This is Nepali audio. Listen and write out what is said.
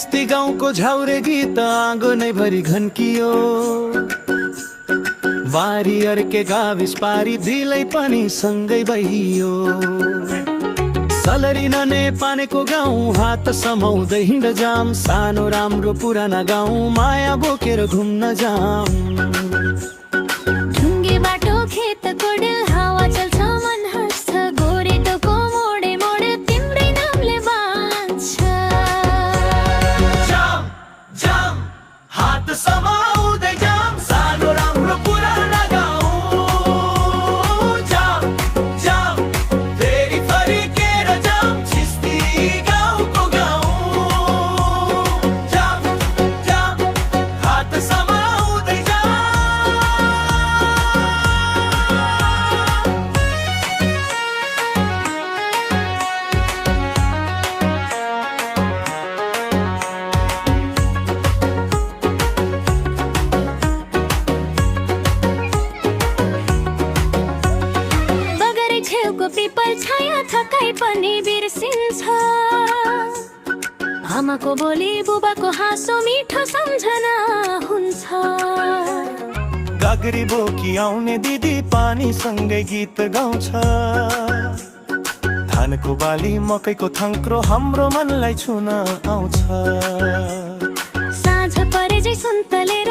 चिस्ती गाउँको झ्याउरे गीत आँगनै भरि घन्कियो। बारी अर्के गाविस पारी दिलै पनि सँगै बहियो। सलरी नने पानेको गाउँ हात समाउँदै हिँड जाम। सानो राम्रो पुराना गाउँ माया बोकेर घुम्न जाम। ढुङ्गे बाटो खेत कोडल हावा चल्छ मन हर्ष। गोरेटोको मोडे मोडे तिम्रै नामले बाँच्छ। जाम जाम हात समाउँदै जाम। सानो राम्रो पुराना गाउँ जाम जाम फेरि फर्केर जाम। चिस्ती गाउँको गाउँ जाम जाम हात समाउँदै जाम। बगरै छेउको पिपल छाया थकाइ पनि बिर्सिन्छ। आमाको बोली बुबाको हाँसो मिठो सम्झना हुन्छ। गाग्री बोकी आउने दिदी पानी सँगै गीत गाउँछ। धानको बाली मकैको थङ्क्रो हाम्रो मनलाई छुन आउँछ। साँझ परे झै सुन्तलेर